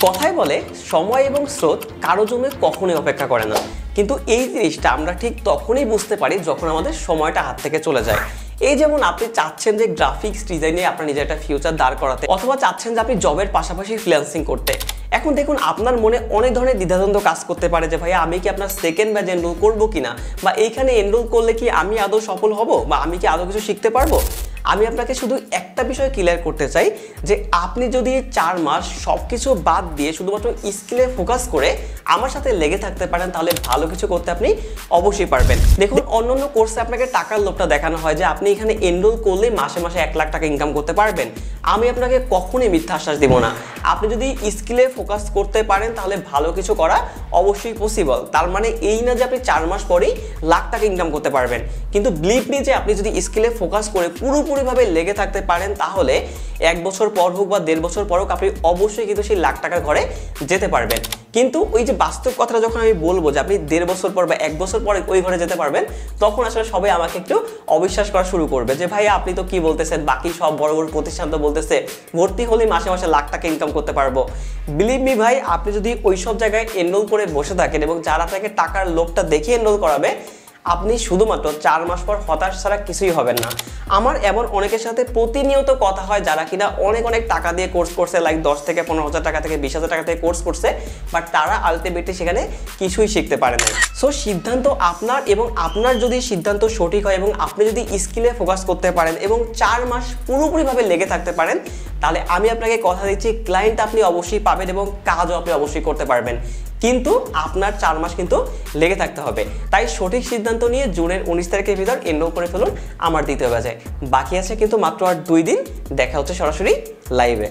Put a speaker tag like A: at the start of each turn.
A: কথায় বলে সময় এবং স্রোত কারো জন্য কখনোই অপেক্ষা করে না, কিন্তু এই জিনিসটা আমরা ঠিক তখনই বুঝতে পারি যখন আমাদের সময়টা হাত থেকে চলে যায়। এই যেমন আপনি চাচ্ছেন যে গ্রাফিক্স ডিজাইনে আপনার নিজের একটা ফিউচার দাঁড় করাতে, অথবা চাচ্ছেন যে আপনি জবের পাশাপাশি ফ্রিল্যান্সিং করতে। এখন দেখুন আপনার মনে অনেক ধরনের দ্বিধাদ্বন্দ্ব কাজ করতে পারে যে ভাইয়া আমি কি আপনার সেকেন্ড ব্যাচ এনরোল করবো কিনা, বা এইখানে এনরোল করলে কি আমি আদৌ সফল হব, বা আমি কি আদৌ কিছু শিখতে পারবো। আমি আপনাকে শুধু একটা বিষয় ক্লিয়ার করতে চাই যে আপনি যদি 4 মাস সব কিছু বাদ দিয়ে শুধুমাত্র স্কিলে ফোকাস করে আমার সাথে লেগে থাকতে পারেন, তাহলে ভালো কিছু করতে আপনি অবশ্যই পারবেন। দেখুন অন্যান্য কোর্সে আপনাকে টাকার লোভটা দেখানো হয় যে আপনি এখানে এনরোল করলে মাসে মাসে 1 লাখ টাকা ইনকাম করতে পারবেন। আমি আপনাকে কখনোই মিথ্যা আশ্বাস দেব না। আপনি যদি স্কিলে ফোকাস করতে পারেন তাহলে ভালো কিছু করা অবশ্যই পসিবল। তার মানে এই না যে আপনি 4 মাস পরেই লাখ টাকা ইনকাম করতে পারবেন, কিন্তু বিলিভ মি যে আপনি যদি স্কিলে ফোকাস করে পুরোপুরিভাবে লেগে থাকতে পারেন তাহলে 1 বছর পর হোক বা 1.5 বছর পর হোক আপনি অবশ্যই কিন্তু সেই লাখ টাকার ঘরে যেতে পারবেন। কিন্তু ওই যে বাস্তব কথাটা যখন আমি বলবো যে আপনি 1.5 বছর পর বা 1 বছর পরে ওই ঘরে যেতে পারবেন, তখন আসলে সবাই আমাকে একটু অবিশ্বাস করা শুরু করবে যে ভাই আপনি তো কি বলতেছেন, বাকি সব বড় বড় প্রতিষ্ঠান তো বলতেছে ভর্তি হলে মাসে মাসে লাখ টাকা ইনকাম করতে পারবো। বিলিভ মি ভাই, আপনি যদি ওই সব জায়গায় এনরোল করে বসে থাকেন এবং যারা আপনাকে টাকার লোভটা দেখে এনরোল করাবে, আপনি শুধুমাত্র 4 মাস পর হতাশ ছাড়া কিছুই হবেন না। আমার এমন অনেকের সাথে প্রতিনিয়ত কথা হয় যারা কিনা অনেক টাকা দিয়ে কোর্স করছে, লাইক 10 থেকে 15,000 টাকা থেকে 20,000 টাকা থেকে কোর্স করছে, বাট তারা আলটিমেটলি সেখানে কিছুই শিখতে পারে না। সো সিদ্ধান্ত আপনার, এবং আপনার যদি সিদ্ধান্ত সঠিক হয় এবং আপনি যদি স্কিলে ফোকাস করতে পারেন এবং 4 মাস পুরোপুরিভাবে লেগে থাকতে পারেন, তাহলে আমি আপনাকে কথা দিচ্ছি ক্লায়েন্ট আপনি অবশ্যই পাবেন এবং কাজও আপনি অবশ্যই করতে পারবেন। কিন্তু আপনার 4 মাস কিন্তু লেগে থাকতে হবে। তাই সঠিক সিদ্ধান্ত নিয়ে জুনের 19 তারিখের ভিতর এনরোল করে ফেলুন আমার দ্বিতীয় ব্যাচে। বাকি আছে কিন্তু মাত্র আর 2 দিন। দেখা হচ্ছে সরাসরি লাইভে।